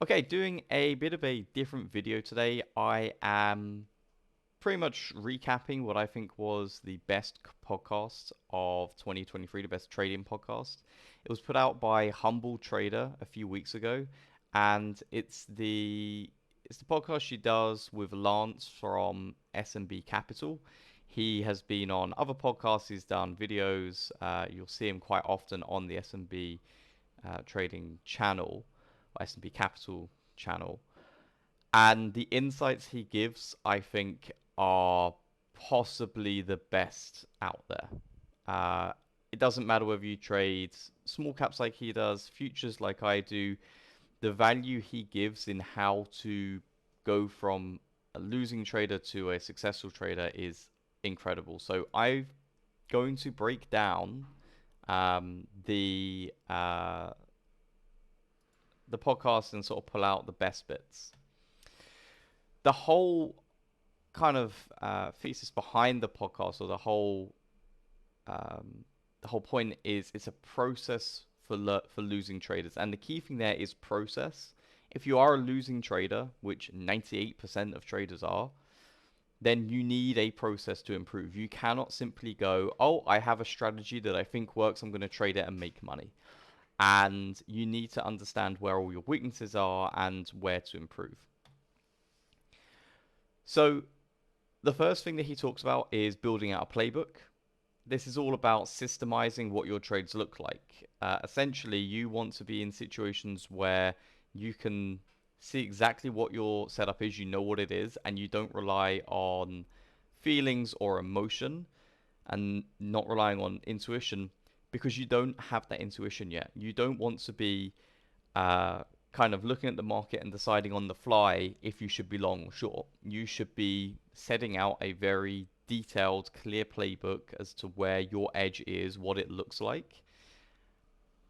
Okay, doing a bit of a different video today. I am pretty much recapping what I think was the best podcast of 2023, the best trading podcast. It was put out by Humble Trader a few weeks ago, and it's the podcast she does with Lance from S&B Capital. He has been on other podcasts. He's done videos. You'll see him quite often on the S&B trading channel, or S&P Capital channel. And the insights he gives, I think, are possibly the best out there. Uh, it doesn't matter whether you trade small caps like he does, futures like I do, the value he gives in how to go from a losing trader to a successful trader is incredible. So I'm going to break down the podcast and sort of pull out the best bits. The whole kind of thesis behind the podcast, or the whole point is it's a process for losing traders, and the key thing there is process. If you are a losing trader, which 98% of traders are, then you need a process to improve. You cannot simply go, oh, I have a strategy that I think works, I'm going to trade it and make money. And you need to understand where all your weaknesses are and where to improve. So the first thing that he talks about is building out a playbook. This is all about systemizing what your trades look like. Essentially, you want to be in situations where you can see exactly what your setup is, you know what it is, and you don't rely on feelings or emotion, and not relying on intuition, because you don't have that intuition yet. You don't want to be kind of looking at the market and deciding on the fly if you should be long or short. You should be setting out a very detailed, clear playbook as to where your edge is, what it looks like,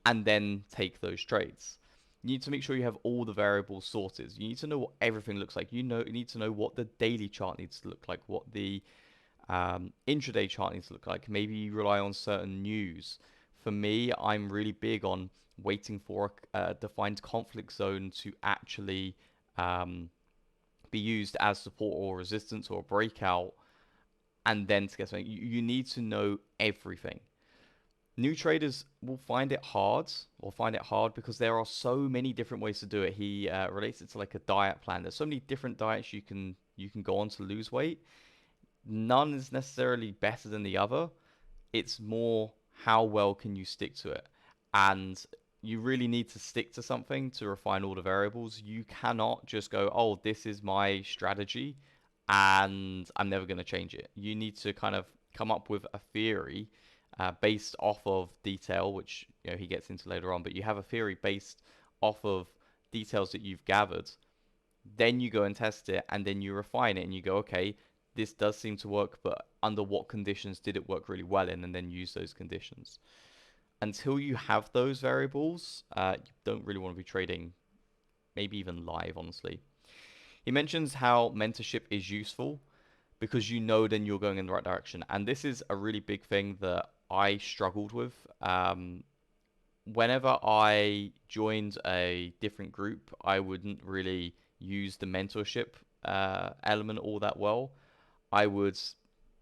and then take those trades. You need to make sure you have all the variables sorted. You need to know what everything looks like. You need to know what the daily chart needs to look like, what the intraday chart needs to look like. Maybe you rely on certain news. For me, I'm really big on waiting for a defined conflict zone to actually um, be used as support or resistance or breakout, and then to get something. You need to know everything. New traders will find it hard, or find it hard because there are so many different ways to do it. He relates it to like a diet plan. There's so many different diets you can go on to lose weight. None is necessarily better than the other. It's more how well can you stick to it. And you really need to stick to something to refine all the variables. You cannot just go, oh, this is my strategy and I'm never going to change it. You need to kind of come up with a theory based off of detail, which he gets into later on. But you have a theory based off of details that you've gathered. Then you go and test it, and then you refine it, and you go, okay, this does seem to work, but under what conditions did it work really well in, and then use those conditions. Until you have those variables, you don't really want to be trading, maybe even live, honestly. He mentions how mentorship is useful because you know then you're going in the right direction. And this is a really big thing that I struggled with. Whenever I joined a different group, I wouldn't really use the mentorship element all that well. I would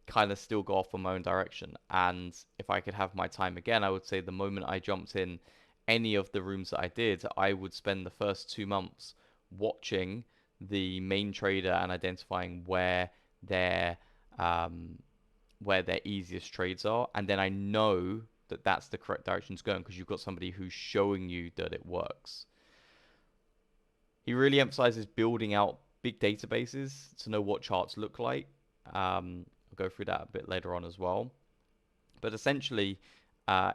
kind of still go off on my own direction. And if I could have my time again, I would say the moment I jumped in any of the rooms that I did, I would spend the first 2 months watching the main trader and identifying their um, where their easiest trades are, and then I know that that's the correct direction to go in because you've got somebody who's showing you that it works. He really emphasizes building out big databases to know what charts look like. I'll go through that a bit later on as well. But essentially,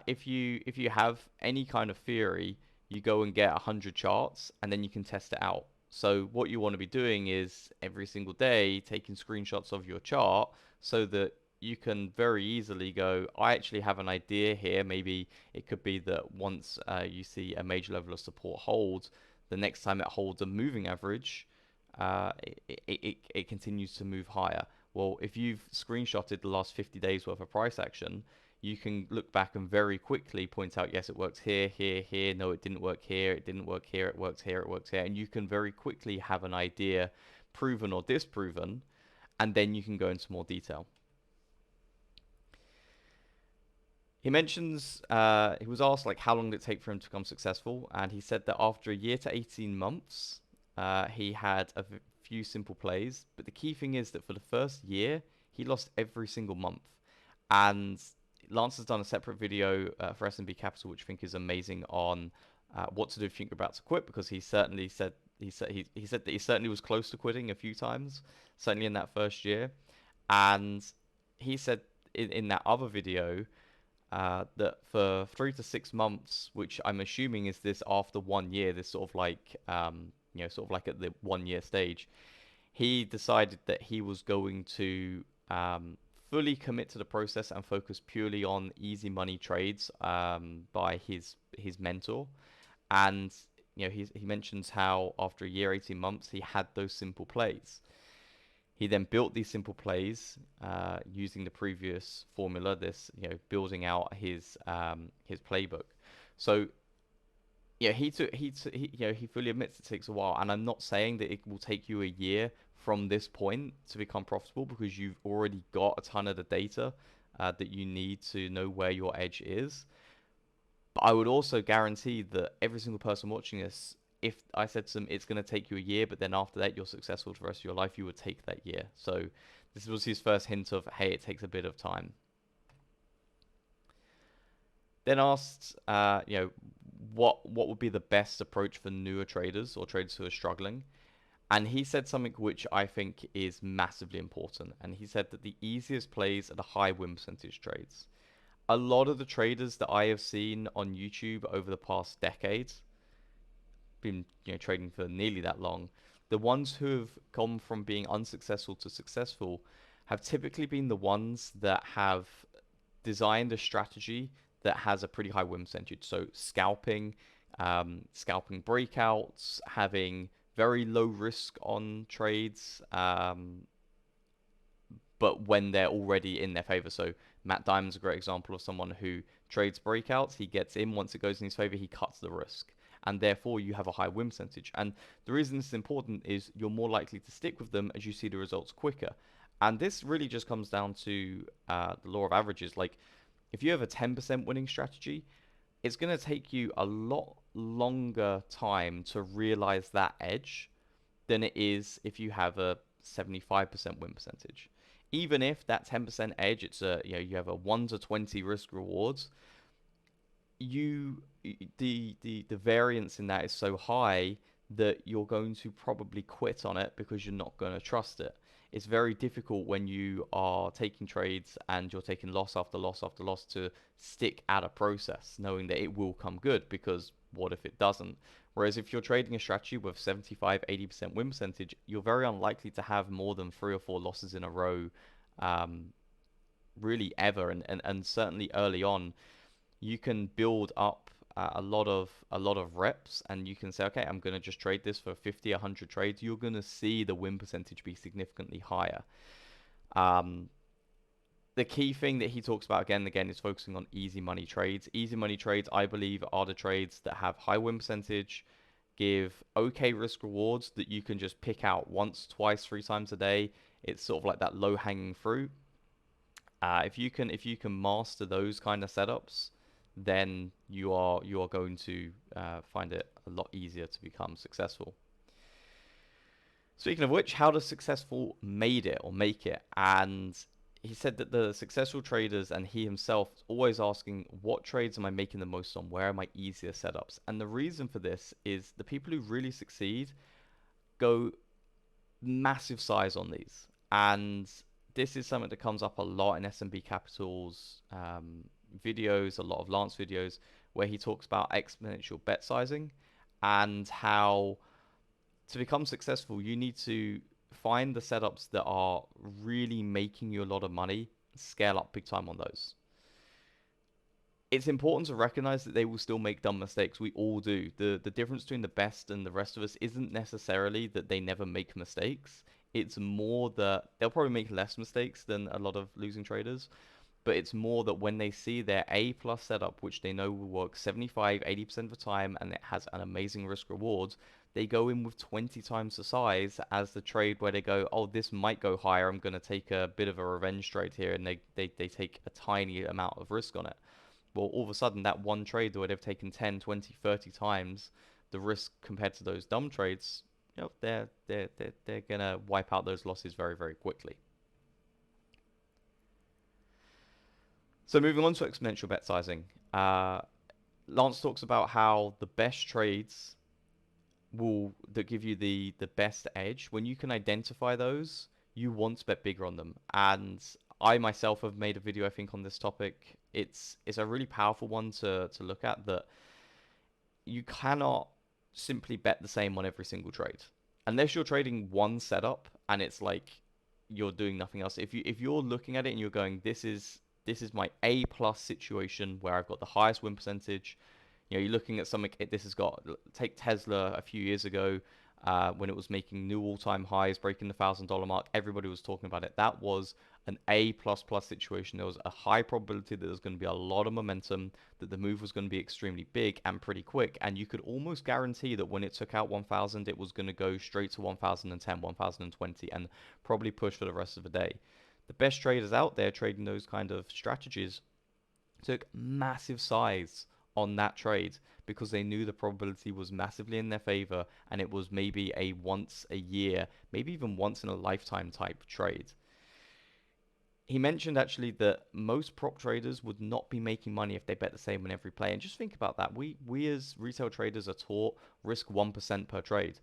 if you have any kind of theory, you go and get 100 charts, and then you can test it out. So what you want to be doing is every single day taking screenshots of your chart so that you can very easily go, I actually have an idea here. Maybe it could be that once you see a major level of support hold, the next time it holds a moving average, it continues to move higher. Well, if you've screenshotted the last 50 days worth of price action, you can look back and very quickly point out, yes, it works here, here, here. No, it didn't work here. It didn't work here. It works here. It works here. And you can very quickly have an idea proven or disproven, and then you can go into more detail. He mentions he was asked like how long did it take for him to become successful, and he said that after a year to 18 months, he had a few simple plays. But the key thing is that for the first year, he lost every single month. And Lance has done a separate video for SMB Capital, which I think is amazing on what to do if you're about to quit, because he certainly said he said that he certainly was close to quitting a few times, certainly in that first year, and he said in that other video that for 3 to 6 months, which I'm assuming is this after 1 year, this sort of like sort of like at the 1 year stage, he decided that he was going to fully commit to the process and focus purely on easy money trades by his mentor. And he mentions how after a year, 18 months, he had those simple plays. He then built these simple plays using the previous formula, this building out his playbook. So yeah, he fully admits it takes a while, and I'm not saying that it will take you a year from this point to become profitable, because you've already got a ton of the data that you need to know where your edge is. But I would also guarantee that every single person watching this, if I said to them, it's going to take you a year, but then after that you're successful for the rest of your life, you would take that year. So this was his first hint of, hey, it takes a bit of time. Then asked, what would be the best approach for newer traders or traders who are struggling? And he said something which I think is massively important. And he said that the easiest plays are the high win percentage trades. A lot of the traders that I have seen on YouTube over the past decades, been trading for nearly that long, the ones who have gone from being unsuccessful to successful have typically been the ones that have designed a strategy that has a pretty high win percentage. So scalping, scalping breakouts, having very low risk on trades, but when they're already in their favor. So Matt Diamond's a great example of someone who trades breakouts. He gets in, once it goes in his favor, he cuts the risk. And therefore you have a high win percentage. And the reason this is important is you're more likely to stick with them as you see the results quicker. And this really just comes down to the law of averages. Like, if you have a 10% winning strategy, it's going to take you a lot longer time to realize that edge than it is if you have a 75% win percentage. Even if that 10% edge, it's you have a 1 to 20 risk rewards, the variance in that is so high that you're going to probably quit on it because you're not going to trust it. It's very difficult when you are taking trades and you're taking loss after loss after loss to stick at a process knowing that it will come good, because what if it doesn't? Whereas if you're trading a strategy with 75-80% win percentage, you're very unlikely to have more than 3 or 4 losses in a row, really ever. And certainly early on, you can build up a lot of reps, and you can say, okay, I'm going to just trade this for 50, 100 trades. You're going to see the win percentage be significantly higher. The key thing that he talks about again and again is focusing on easy money trades. Easy money trades, I believe, are the trades that have high win percentage, give okay risk rewards that you can just pick out once, twice, 3 times a day. It's sort of like that low hanging fruit. If you can master those kind of setups, then you are going to find it a lot easier to become successful. Speaking of which, how does successful made it or make it? And he said that the successful traders and he himself always asking, what trades am I making the most on? Where are my easier setups? And the reason for this is the people who really succeed go massive size on these. And this is something that comes up a lot in SMB Capital's videos, a lot of Lance videos, where he talks about exponential bet sizing and how to become successful, you need to find the setups that are really making you a lot of money, scale up big time on those. It's important to recognize that they will still make dumb mistakes. We all do. The difference between the best and the rest of us isn't necessarily that they never make mistakes. It's more that they'll probably make less mistakes than a lot of losing traders, but it's more that when they see their A plus setup, which they know will work 75, 80% of the time, and it has an amazing risk reward, they go in with 20 times the size as the trade where they go, oh, this might go higher. I'm going to take a bit of a revenge trade here, and they take a tiny amount of risk on it. Well, all of a sudden, that one trade where they've taken 10, 20, 30 times the risk compared to those dumb trades, they're going to wipe out those losses very, very quickly. So moving on to exponential bet sizing, Lance talks about how the best trades that give you the best edge. When you can identify those, you want to bet bigger on them. And I myself have made a video, I think, on this topic. It's a really powerful one to look at, that you cannot simply bet the same on every single trade unless you're trading one setup and it's like you're doing nothing else. If you're looking at it and you're going, this is my A plus situation where I've got the highest win percentage. You're looking at something. This has got, take Tesla a few years ago, when it was making new all-time highs, breaking the $1,000 mark. Everybody was talking about it. That was an A plus plus situation. There was a high probability that there was going to be a lot of momentum, that the move was going to be extremely big and pretty quick, and you could almost guarantee that when it took out 1,000, it was going to go straight to 1,010, 1,020, and probably push for the rest of the day. The best traders out there trading those kind of strategies took massive size on that trade because they knew the probability was massively in their favor, and it was maybe a once a year, maybe even once in a lifetime type trade. He mentioned actually that most prop traders would not be making money if they bet the same on every play. And just think about that. We as retail traders are taught risk 1% per trade.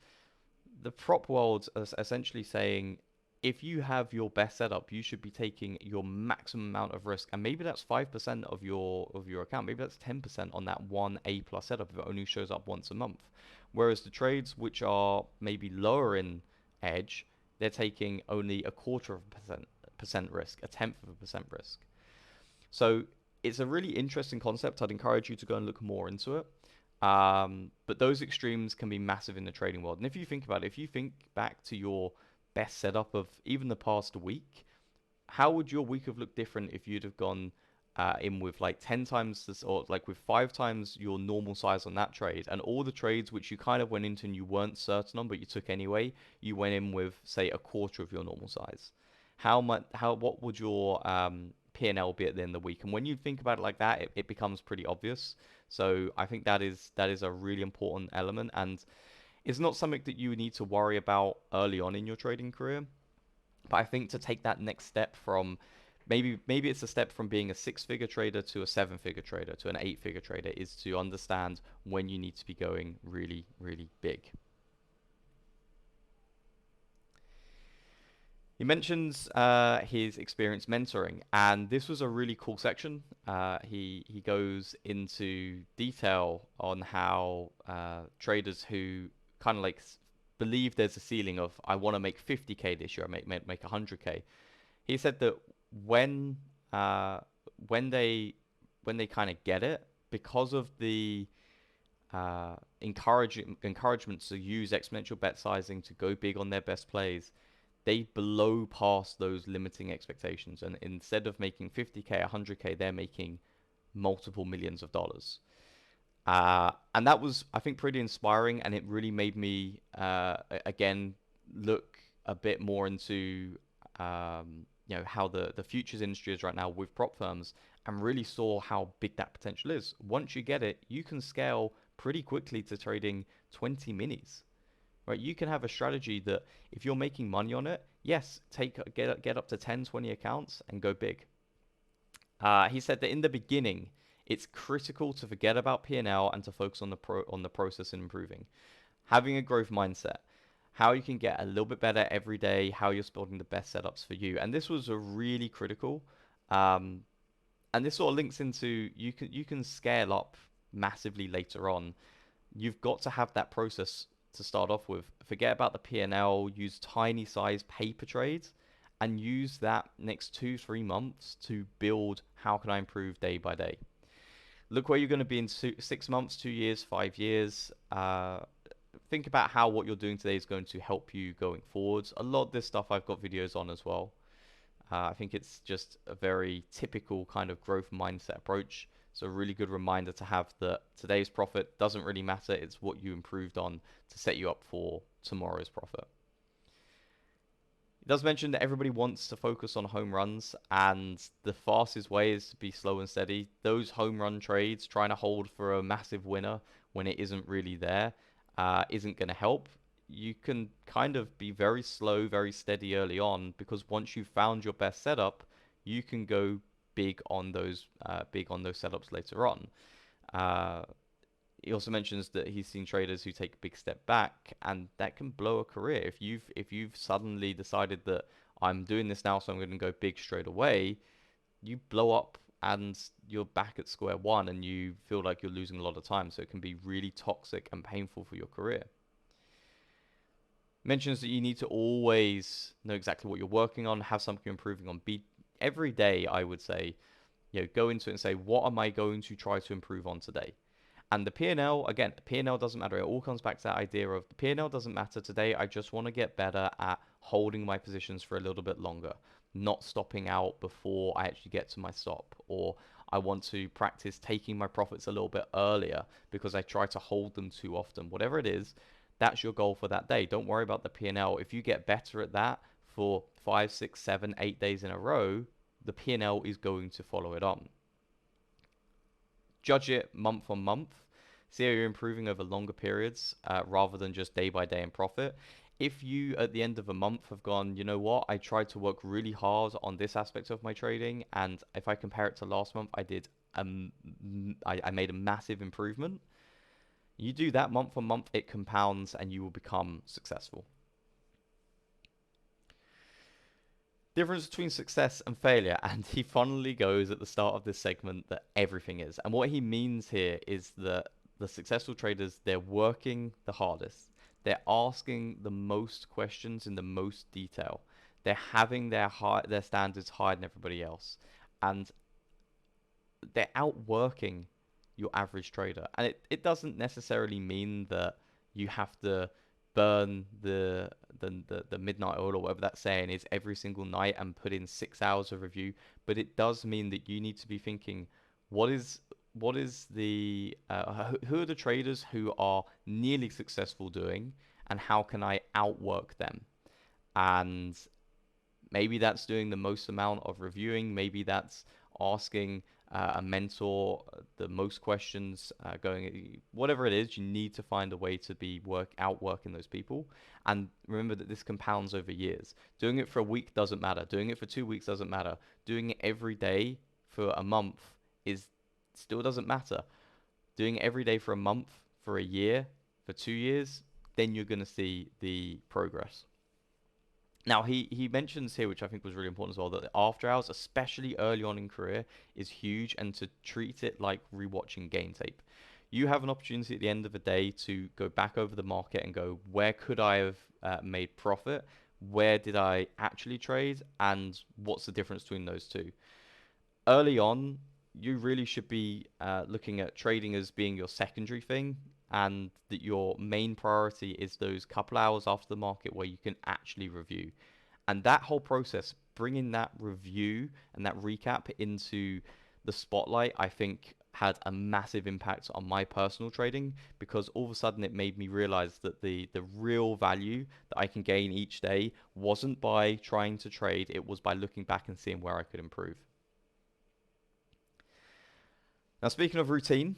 The prop world is essentially saying, if you have your best setup, you should be taking your maximum amount of risk, and maybe that's 5% of your account, maybe that's 10% on that one A plus setup if it only shows up once a month. Whereas the trades which are maybe lower in edge, they're taking only a quarter of a percent risk, a tenth of a percent risk. So it's a really interesting concept. I'd encourage you to go and look more into it. But those extremes can be massive in the trading world. And if you think about it, if you think back to your best setup of even the past week, how would your week have looked different if you'd have gone in with like 10 times this, or like with 5 times your normal size on that trade, and all the trades which you kind of went into and you weren't certain on but you took anyway, you went in with, say, a quarter of your normal size? What would your P&L be at the end of the week? And when you think about it like that, it becomes pretty obvious. So I think that is a really important element, and it's not something that you need to worry about early on in your trading career. But I think to take that next step from maybe it's a step from being a 6-figure trader to a 7-figure trader to an 8-figure trader, is to understand when you need to be going really, really big. He mentions his experience mentoring, and this was a really cool section. He goes into detail on how traders who kind of like believe there's a ceiling of, I want to make 50K this year, I make 100K. He said that when uh, when they kind of get it, because of the encouragement to use exponential bet sizing to go big on their best plays, they blow past those limiting expectations, and instead of making 50K, 100K, they're making multiple millions of dollars. And that was, I think, pretty inspiring, and it really made me again look a bit more into how the futures industry is right now with prop firms, and really saw how big that potential is. Once you get it, you can scale pretty quickly to trading 20 minis. Right, you can have a strategy that if you're making money on it, yes, get up to 10, 20 accounts and go big. He said that in the beginning, it's critical to forget about P&L and to focus on the process and improving. Having a growth mindset, how you can get a little bit better every day, how you're building the best setups for you. And this was a really critical. And this sort of links into you can scale up massively later on. You've got to have that process to start off with. Forget about the P&L, use tiny size paper trades, and use that next 2-3 months to build how can I improve day by day. Look where you're going to be in 6 months, 2 years, 5 years. Think about how what you're doing today is going to help you going forwards. A lot of this stuff I've got videos on as well. I think it's just a very typical kind of growth mindset approach. So a really good reminder to have that today's profit doesn't really matter. It's what you improved on to set you up for tomorrow's profit. It does mention that everybody wants to focus on home runs, and the fastest way is to be slow and steady. Those home run trades, trying to hold for a massive winner when it isn't really there, isn't going to help. You can kind of be very slow, very steady early on, because once you've found your best setup, you can go big on those setups later on. Uh, he also mentions that he's seen traders who take a big step back, and that can blow a career. If you've suddenly decided that I'm doing this now, so I'm going to go big straight away, you blow up and you're back at square one, and you feel like you're losing a lot of time. So it can be really toxic and painful for your career. Mentions that you need to always know exactly what you're working on, have something you're improving on. Be every day, I would say, go into it and say, what am I going to try to improve on today? And the P&L, again, the P&L doesn't matter. It all comes back to that idea of the P&L doesn't matter today. I just want to get better at holding my positions for a little bit longer, not stopping out before I actually get to my stop. Or I want to practice taking my profits a little bit earlier because I try to hold them too often. Whatever it is, that's your goal for that day. Don't worry about the P&L. If you get better at that for 5, 6, 7, 8 days in a row, the P&L is going to follow it on. Judge it month on month. See how you're improving over longer periods rather than just day by day in profit. If you, at the end of a month, have gone, you know what, I tried to work really hard on this aspect of my trading, and if I compare it to last month, I made a massive improvement. You do that month on month, it compounds, and you will become successful. Difference between success and failure, and he finally goes at the start of this segment that everything is. And what he means here is that the successful traders, they're working the hardest. They're asking the most questions in the most detail. They're having their standards higher than everybody else. And they're outworking your average trader. And it doesn't necessarily mean that you have to burn the midnight oil or whatever that saying is every single night and put in 6 hours of review. But it does mean that you need to be thinking, what is who are the traders who are nearly successful doing, and how can I outwork them? And maybe that's doing the most amount of reviewing. Maybe that's asking a mentor the most questions, going whatever it is. You need to find a way to be outworking those people. And remember that this compounds over years. Doing it for a week doesn't matter. Doing it for 2 weeks doesn't matter. Doing it every day for a month is still doesn't matter. Doing it every day for a month, for a year, for 2 years, then you're going to see the progress. Now, he mentions here, which I think was really important as well, that the after hours, especially early on in career, is huge, and to treat it like rewatching game tape. You have an opportunity at the end of the day to go back over the market and go, where could I have made profit? Where did I actually trade? And what's the difference between those two? Early on, you really should be looking at trading as being your secondary thing, and that your main priority is those couple hours after the market where you can actually review. And that whole process, bringing that review and that recap into the spotlight, I think had a massive impact on my personal trading, because all of a sudden it made me realize that the real value that I can gain each day wasn't by trying to trade, it was by looking back and seeing where I could improve. Now, speaking of routine,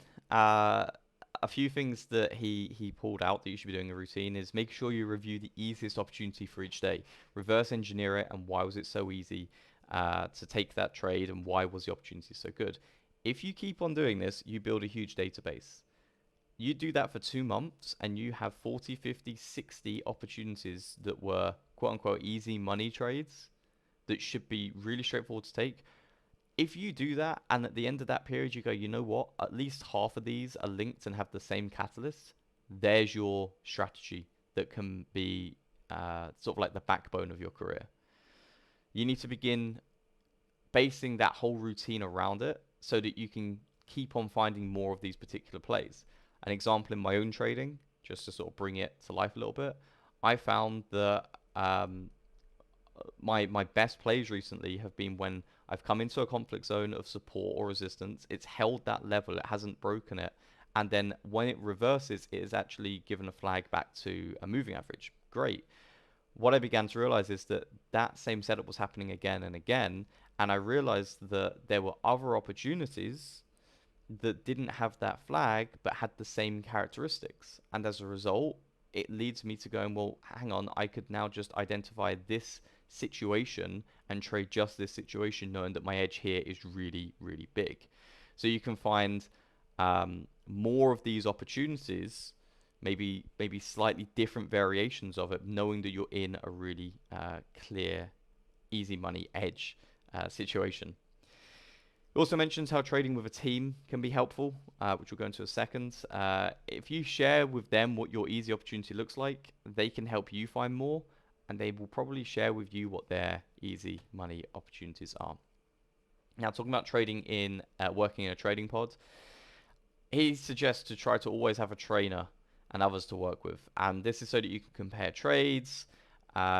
a few things that he pulled out that you should be doing a routine is make sure you review the easiest opportunity for each day. Reverse engineer it, and why was it so easy to take that trade, and why was the opportunity so good? If you keep on doing this, you build a huge database. You do that for 2 months, and you have 40, 50, 60 opportunities that were quote unquote easy money trades that should be really straightforward to take. If you do that, and at the end of that period you go, you know what, at least half of these are linked and have the same catalyst, there's your strategy that can be sort of like the backbone of your career. You need to begin basing that whole routine around it so that you can keep on finding more of these particular plays. An example in my own trading, just to sort of bring it to life a little bit, I found that my best plays recently have been when I've come into a conflict zone of support or resistance. It's held that level. It hasn't broken it. And then when it reverses, it is actually given a flag back to a moving average. Great. What I began to realize is that that same setup was happening again and again. And I realized that there were other opportunities that didn't have that flag but had the same characteristics. And as a result, it leads me to going, well, hang on, I could now just identify this situation and trade just this situation, knowing that my edge here is really, really big. So you can find more of these opportunities, maybe slightly different variations of it, knowing that you're in a really clear, easy money edge situation. It also mentions how trading with a team can be helpful, which we'll go into in a second. If you share with them what your easy opportunity looks like, they can help you find more, and they will probably share with you what their easy money opportunities are. Now, talking about trading in working in a trading pod, he suggests to try to always have a trainer and others to work with, and this is so that you can compare trades.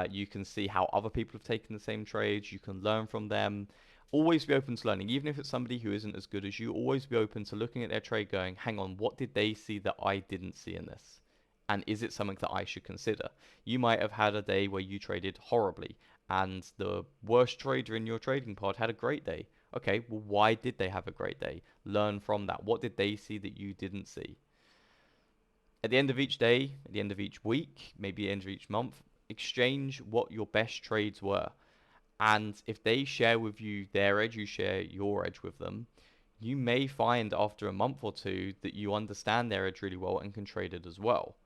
You can see how other people have taken the same trades. You can learn from them. Always be open to learning, even if it's somebody who isn't as good as you. Always be open to looking at their trade, going, "Hang on, what did they see that I didn't see in this? And is it something that I should consider?" You might have had a day where you traded horribly, and the worst trader in your trading pod had a great day. Okay, well, why did they have a great day? Learn from that. What did they see that you didn't see? At the end of each day, at the end of each week, maybe the end of each month, exchange what your best trades were. And if they share with you their edge, you share your edge with them. You may find after a month or two that you understand their edge really well and can trade it as well.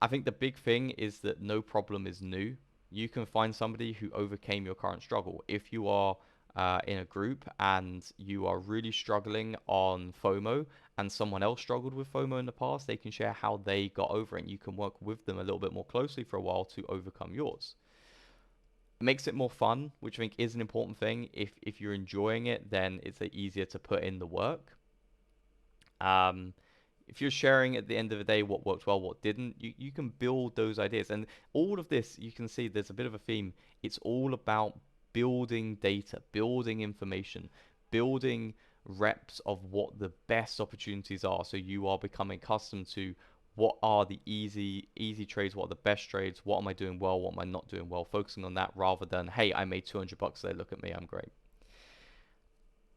I think the big thing is that no problem is new. You can find somebody who overcame your current struggle. If you are in a group and you are really struggling on FOMO and someone else struggled with FOMO in the past, they can share how they got over it, and you can work with them a little bit more closely for a while to overcome yours. It makes it more fun, which I think is an important thing. If you're enjoying it, then it's easier to put in the work. Um, if you're sharing at the end of the day what worked well, what didn't, you can build those ideas. And all of this, you can see there's a bit of a theme. It's all about building data, building information, building reps of what the best opportunities are. So you are becoming accustomed to what are the easy trades, what are the best trades, what am I doing well, what am I not doing well, focusing on that rather than, hey, I made 200 bucks today, look at me, I'm great.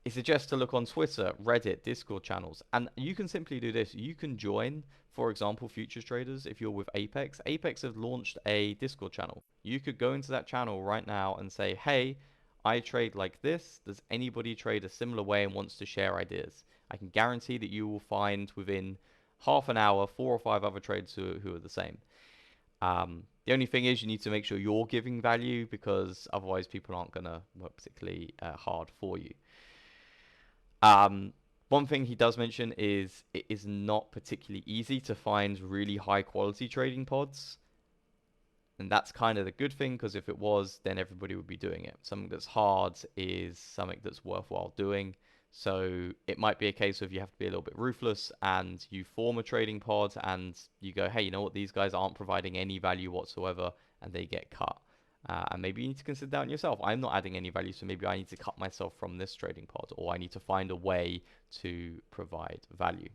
It suggests to look on Twitter, Reddit, Discord channels, and you can simply do this. You can join, for example, futures traders. If you're with Apex, Apex have launched a Discord channel. You could go into that channel right now and say, hey, I trade like this. Does anybody trade a similar way and wants to share ideas? I can guarantee that you will find within half an hour 4 or 5 other traders who are the same. The only thing is you need to make sure you're giving value, because otherwise people aren't going to work particularly hard for you. One thing he does mention is it is not particularly easy to find really high quality trading pods. And that's kind of the good thing, because if it was, then everybody would be doing it. Something that's hard is something that's worthwhile doing. So it might be a case of you have to be a little bit ruthless and you form a trading pod and you go, hey, you know what, these guys aren't providing any value whatsoever, and they get cut. And maybe you need to consider that on yourself. I'm not adding any value, so maybe I need to cut myself from this trading pod, or I need to find a way to provide value.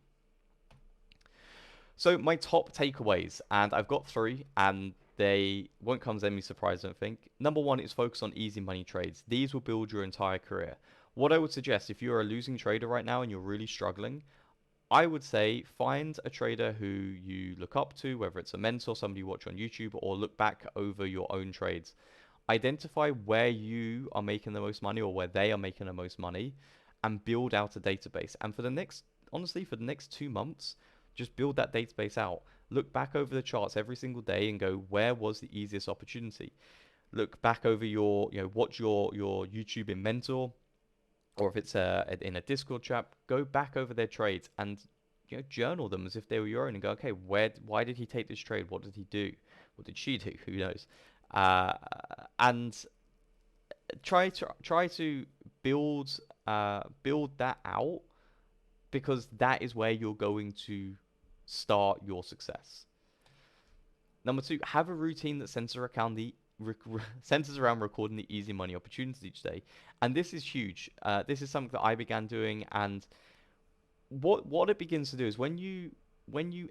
So my top takeaways, and I've got 3, and they won't come as any surprise, I don't think. Number 1 is focus on easy money trades. These will build your entire career. What I would suggest, if you're a losing trader right now and you're really struggling, I would say find a trader who you look up to, whether it's a mentor, somebody you watch on YouTube, or look back over your own trades. Identify where you are making the most money or where they are making the most money, and build out a database. And for the next, honestly, for the next 2 months, just build that database out. Look back over the charts every single day and go, where was the easiest opportunity? Look back over your, watch your YouTube in mentor, or if it's in a Discord chat, go back over their trades and journal them as if they were your own, and go, okay, why did he take this trade? What did he do? What did she do? Who knows? And try to build that out, because that is where you're going to start your success. Number 2, have a routine that centers around the centers around recording the easy money opportunities each day, and this is huge. This is something that I began doing, and what it begins to do is when you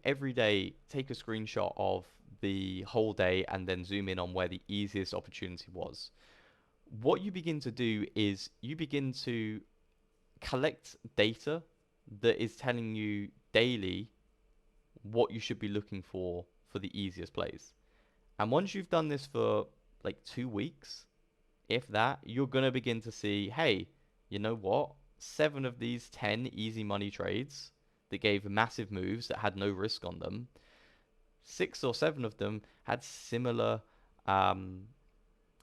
every day take a screenshot of the whole day and then zoom in on where the easiest opportunity was, what you begin to do is you begin to collect data that is telling you daily what you should be looking for the easiest plays. And once you've done this for like 2 weeks, if that, you're going to begin to see, hey, you know what? 7 of these 10 easy money trades that gave massive moves that had no risk on them, 6 or 7 of them had um,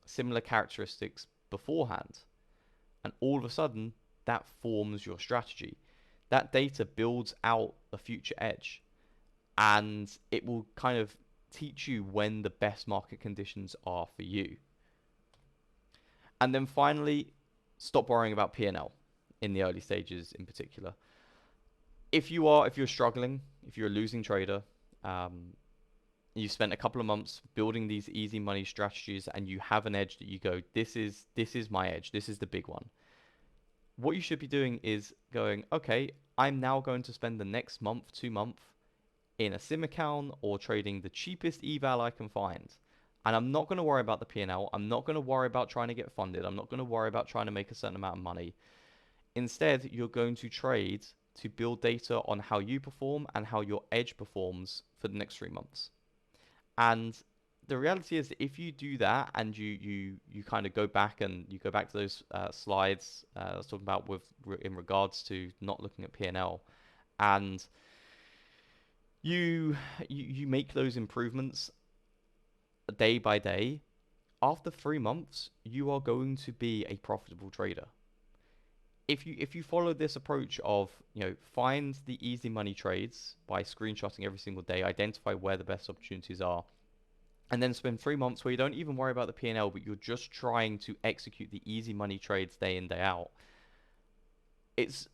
similar characteristics beforehand. And all of a sudden, that forms your strategy. That data builds out a future edge, and it will kind of teach you when the best market conditions are for you. And then finally, stop worrying about P&L in the early stages in particular. If you're struggling, if you're a losing trader, um, you spent a couple of months building these easy money strategies and you have an edge that you go, this is my edge, this is the big one. What you should be doing is going, okay, I'm now going to spend the next month, 2 months in a sim account or trading the cheapest eval I can find. And I'm not going to worry about the P&L. I'm not going to worry about trying to get funded. I'm not going to worry about trying to make a certain amount of money. Instead, you're going to trade to build data on how you perform and how your edge performs for the next 3 months. And the reality is, if you do that and you kind of go back and you go back to those slides I was talking about with in regards to not looking at P&L, and you make those improvements day by day, after 3 months, you are going to be a profitable trader. If you follow this approach of, find the easy money trades by screenshotting every single day, identify where the best opportunities are, and then spend 3 months where you don't even worry about the P&L, but you're just trying to execute the easy money trades day in, day out. It's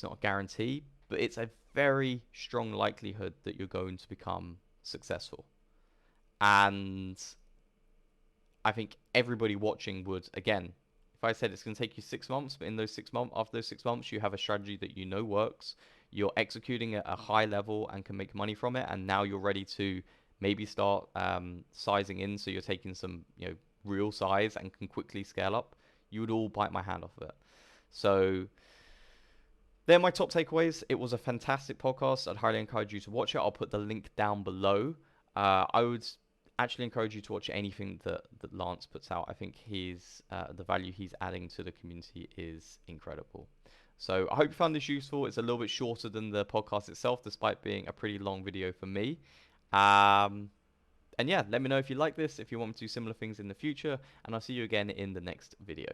not a guarantee, but it's a very strong likelihood that you're going to become successful. And I think everybody watching would, again, if I said it's going to take you 6 months, but in those 6 months, after those 6 months, you have a strategy that you know works, you're executing at a high level and can make money from it, and now you're ready to maybe start sizing in, so you're taking some, real size and can quickly scale up, you would all bite my hand off of it. So they're my top takeaways. It was a fantastic podcast. I'd highly encourage you to watch it. I'll put the link down below. I would actually encourage you to watch anything that Lance puts out. I think the value he's adding to the community is incredible. So I hope you found this useful. It's a little bit shorter than the podcast itself, despite being a pretty long video for me. And yeah, let me know if you like this, if you want me to do similar things in the future, and I'll see you again in the next video.